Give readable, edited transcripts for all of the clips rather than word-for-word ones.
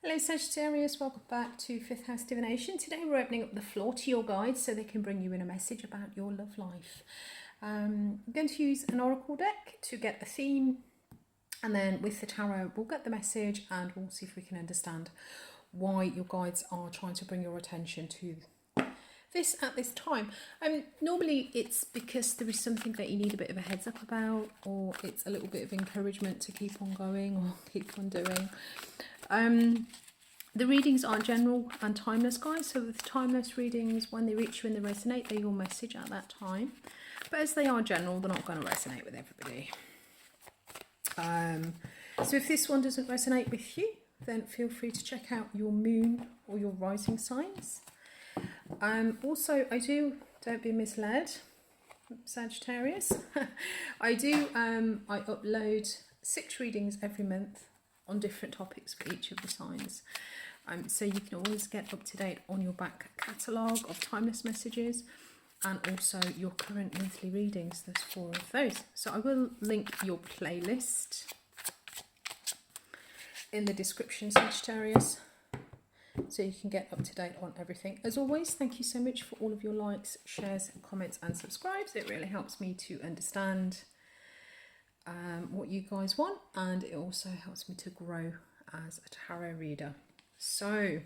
Hello Sagittarius, welcome back to Fifth House Divination. Today we're opening up the floor to your guides so they can bring you in a message about your love life. I'm going to use an oracle deck to get the theme, and then with the tarot we'll get the message and we'll see if we can understand why your guides are trying to bring your attention to this at this time. Normally it's because there is something that you need a bit of a heads up about, or it's a little bit of encouragement to keep on going or keep on doing. The readings are general and timeless, guys. So with timeless readings, when they reach you and they resonate, they're your message at that time. But as they are general, they're not going to resonate with everybody. So if this one doesn't resonate with you, then feel free to check out your moon or your rising signs. Also, don't be misled, Sagittarius. I upload 6 readings every month on different topics for each of the signs. So you can always get up to date on your back catalogue of timeless messages and also your current monthly readings. There's 4 of those. So I will link your playlist in the description, Sagittarius, so you can get up to date on everything. As always, thank you so much for all of your likes, shares, comments and subscribes. It really helps me to understand what you guys want, and it also helps me to grow as a tarot reader. So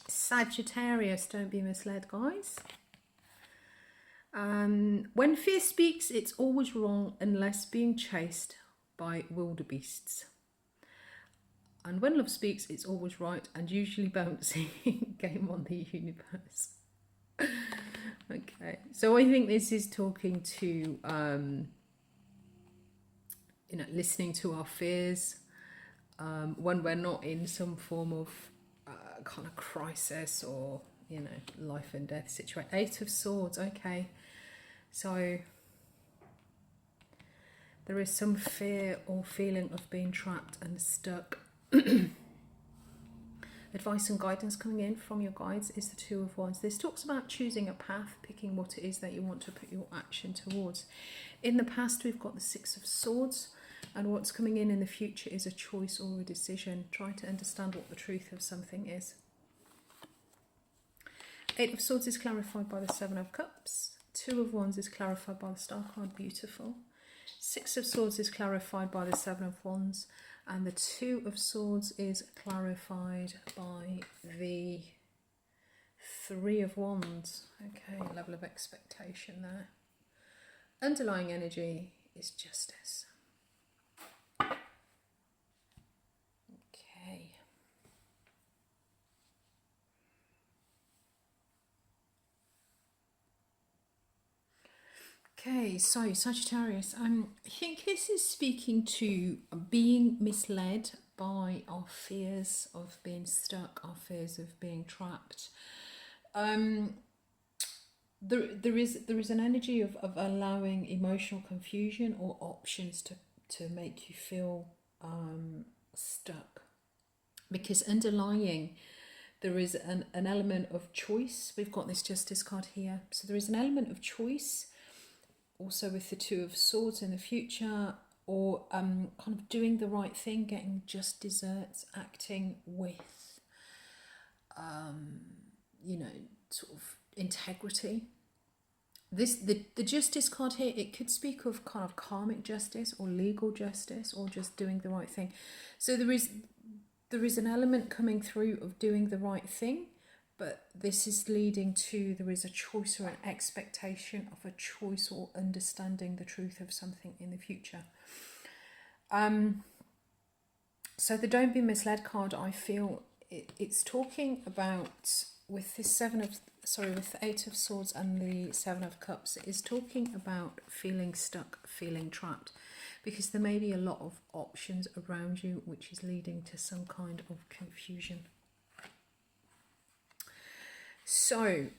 Sagittarius, don't be misled, guys. When fear speaks, it's always wrong unless being chased by wildebeests. And when love speaks, it's always right and usually bouncing. Game on the universe. Okay, so I think this is talking to listening to our fears when we're not in some form of kind of crisis or life and death situation. 8 of Swords. Okay, so there is some fear or feeling of being trapped and stuck. Advice and guidance coming in from your guides is the 2 of Wands. This talks about choosing a path, picking what it is that you want to put your action towards. In the past, we've got the 6 of Swords, and what's coming in the future is a choice or a decision. Try to understand what the truth of something is. 8 of Swords is clarified by the 7 of Cups. 2 of Wands is clarified by the Star card, beautiful. 6 of Swords is clarified by the 7 of Wands. And the 2 of Swords is clarified by the 3 of Wands. Okay, level of expectation there. Underlying energy is justice. Okay. Okay, so Sagittarius, I think this is speaking to being misled by our fears of being stuck, our fears of being trapped. There is an energy of allowing emotional confusion or options to make you feel stuck, because underlying there is an element of choice. We've got this Justice card here, so there is an element of choice. Also with the 2 of Swords in the future, or kind of doing the right thing, getting just desserts, acting with, sort of integrity. The Justice card here, it could speak of kind of karmic justice or legal justice or just doing the right thing. So there is an element coming through of doing the right thing. But this is leading to, there is a choice or an expectation of a choice or understanding the truth of something in the future. So the Don't Be Misled card, I feel it's talking about, with this with the 8 of Swords and the 7 of Cups, it is talking about feeling stuck, feeling trapped, because there may be a lot of options around you, which is leading to some kind of confusion. So,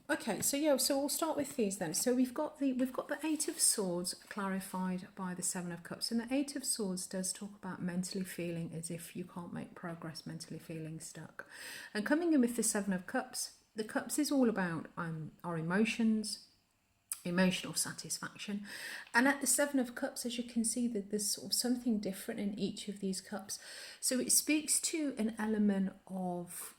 okay, so we'll start with these then. So we've got the 8 of Swords clarified by the 7 of Cups, and the 8 of Swords does talk about mentally feeling as if you can't make progress, mentally feeling stuck. And coming in with the 7 of Cups, the Cups is all about our emotions, emotional satisfaction. And at the Seven of Cups, as you can see, that there's sort of something different in each of these cups. So it speaks to an element of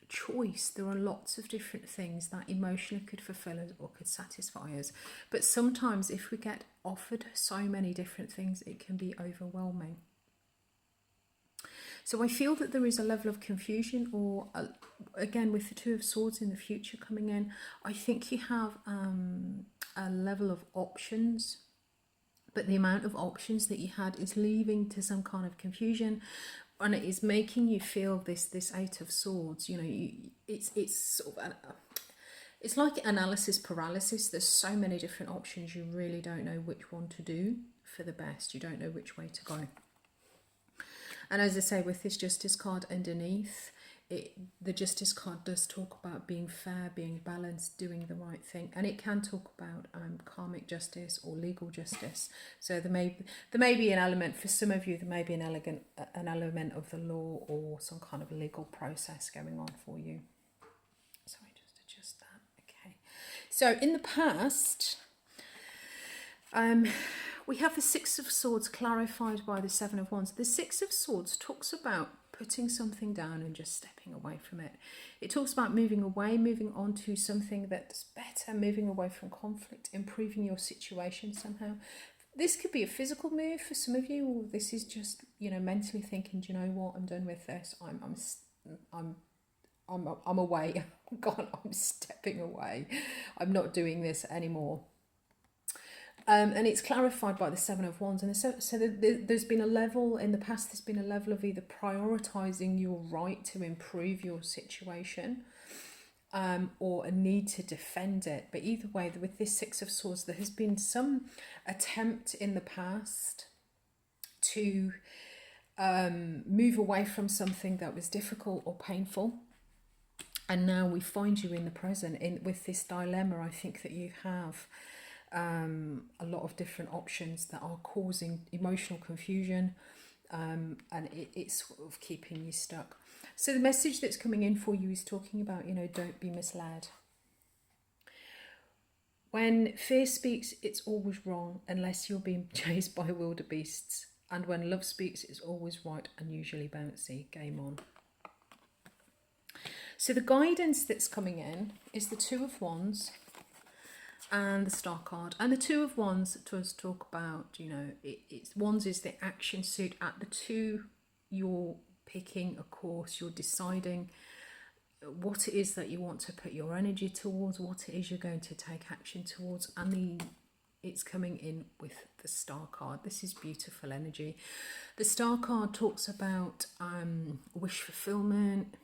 choice. There are lots of different things that emotionally could fulfill us or could satisfy us. But sometimes if we get offered so many different things, it can be overwhelming. So I feel that there is a level of confusion, or again with the Two of Swords in the future coming in, I think you have a level of options, but the amount of options that you had is leading to some kind of confusion, and it is making you feel this Eight of Swords. You know, it's sort of it's like analysis paralysis. There's so many different options, you really don't know which one to do for the best. You don't know which way to go. And as I say, with this Justice card underneath, the Justice card does talk about being fair, being balanced, doing the right thing. And it can talk about karmic justice or legal justice. So there may be an element, for some of you, there may be an element of the law or some kind of legal process going on for you. Sorry, just adjust that. Okay. So in the past, we have the Six of Swords clarified by the Seven of Wands. The Six of Swords talks about putting something down and just stepping away from it. It talks about moving away, moving on to something that's better, moving away from conflict, improving your situation somehow. This could be a physical move for some of you, or this is just, you know, mentally thinking, do you know what, I'm done with this. I'm away. God, I'm stepping away. I'm not doing this anymore. And it's clarified by the Seven of Wands. And so there's been a level, in the past, there's been a level of either prioritising your right to improve your situation or a need to defend it. But either way, with this Six of Swords, there has been some attempt in the past to move away from something that was difficult or painful. And now we find you in the present with this dilemma. I think that you have a lot of different options that are causing emotional confusion, and it's sort of keeping you stuck. So the message that's coming in for you is talking about, you know, don't be misled. When fear speaks, it's always wrong unless you're being chased by wildebeests. And when love speaks, it's always right and usually bouncy. Game on. So the guidance that's coming in is the Two of Wands and the Star card. And the Two of Wands does talk about, you know, it's Wands is the action suit. At the two, you're picking a course, you're deciding what it is that you want to put your energy towards, what it is you're going to take action towards, and it's coming in with the Star card. This is beautiful energy. The Star card talks about wish fulfillment.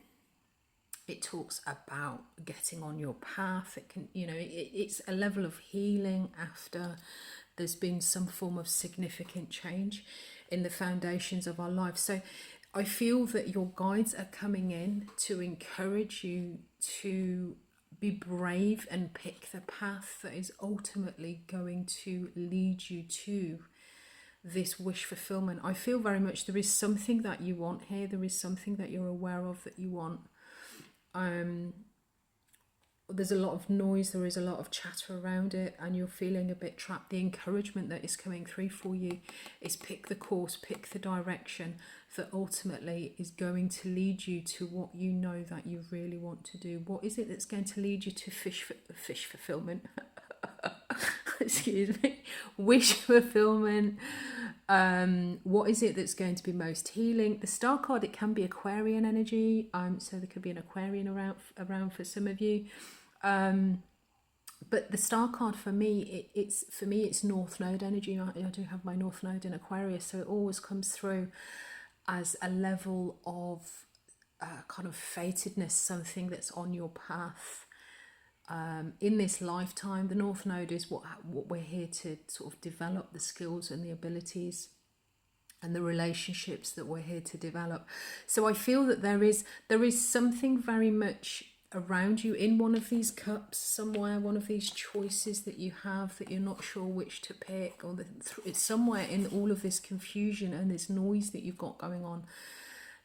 It talks about getting on your path. It can, you know, it's a level of healing after there's been some form of significant change in the foundations of our life. So I feel that your guides are coming in to encourage you to be brave and pick the path that is ultimately going to lead you to this wish fulfillment. I feel very much there is something that you want here. There is something that you're aware of that you want. There's a lot of noise, there is a lot of chatter around it, and you're feeling a bit trapped. The encouragement that is coming through for you is pick the course, pick the direction that ultimately is going to lead you to what you know that you really want to do. What is it that's going to lead you to fish fulfillment? Excuse me, wish fulfillment. What is it that's going to be most healing? The Star card, it can be Aquarian energy, so there could be an Aquarian around for some of you, but the Star card for me, it's North Node energy. I do have my North Node in Aquarius, so it always comes through as a level of kind of fatedness, something that's on your path. In this lifetime, the North Node is what we're here to sort of develop, the skills and the abilities and the relationships that we're here to develop. So I feel that there is something very much around you in one of these cups somewhere, one of these choices that you have that you're not sure which to pick, or it's somewhere in all of this confusion and this noise that you've got going on.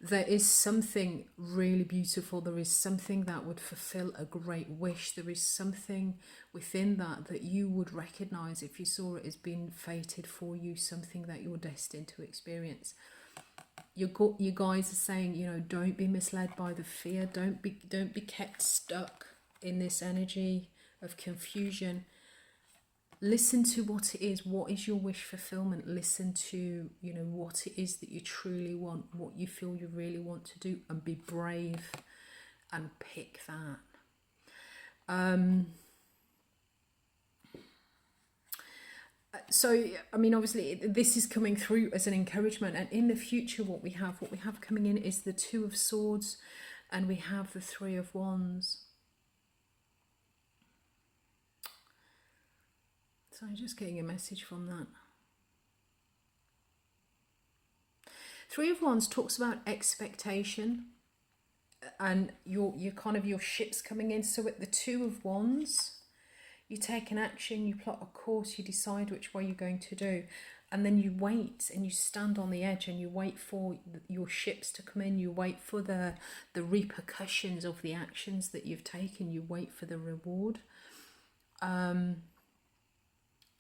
there is something really beautiful. There is something that would fulfill a great wish. There is something within that that you would recognize if you saw it as being fated for you, something that you're destined to experience. You guys are saying, you know, don't be misled by the fear. Don't be kept stuck in this energy of confusion. Listen to what it is. What is your wish fulfillment? Listen to, you know, what it is that you truly want, what you feel you really want to do, and be brave and pick that. So, I mean, obviously this is coming through as an encouragement, and in the future what we have coming in is the Two of Swords, and we have the Three of Wands. So I'm just getting a message from that. Three of Wands talks about expectation and your kind of your ships coming in. So at the Two of Wands, you take an action, you plot a course, you decide which way you're going to do, and then you wait and you stand on the edge and you wait for your ships to come in. You wait for the repercussions of the actions that you've taken. You wait for the reward.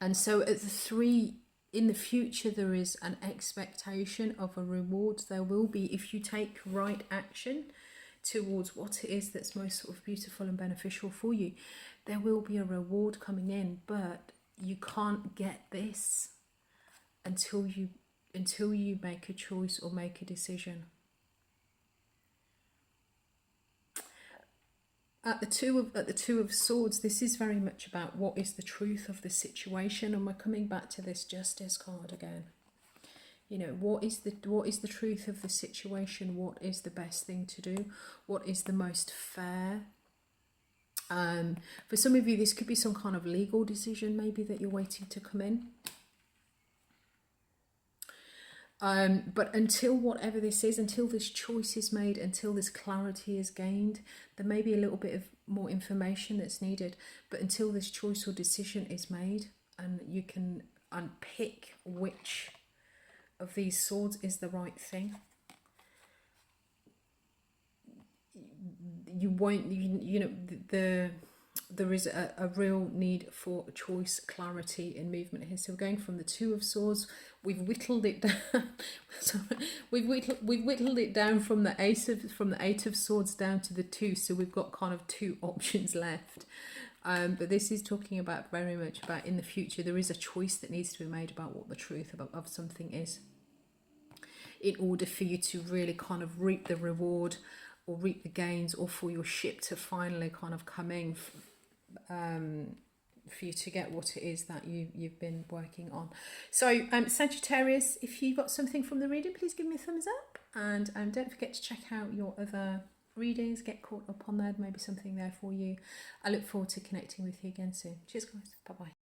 And so at the three, in the future, there is an expectation of a reward. There will be, if you take right action towards what it is that's most sort of beautiful and beneficial for you, there will be a reward coming in. But you can't get this until you make a choice or make a decision. At the two of Swords, this is very much about what is the truth of the situation, and we're coming back to this Justice card again. You know, what is the truth of the situation? What is the best thing to do? What is the most fair? For some of you, this could be some kind of legal decision, maybe, that you're waiting to come in. But until whatever this is, until this choice is made, until this clarity is gained, there may be a little bit of more information that's needed. But until this choice or decision is made and you can unpick which of these swords is the right thing, you won't, you know, there is a real need for choice, clarity, and movement here. So we're going from the Two of Swords. We've whittled it down. we've whittled it down from the Eight of Swords down to the Two. So we've got kind of two options left. But this is talking about very much about in the future. There is a choice that needs to be made about what the truth of something is, in order for you to really kind of reap the reward or reap the gains, or for your ship to finally kind of come in, for you to get what it is that you've been working on. So Sagittarius, if you got something from the reading, please give me a thumbs up, and don't forget to check out your other readings. Get caught up on there, maybe something there for you. I look forward to connecting with you again soon. Cheers guys, bye bye.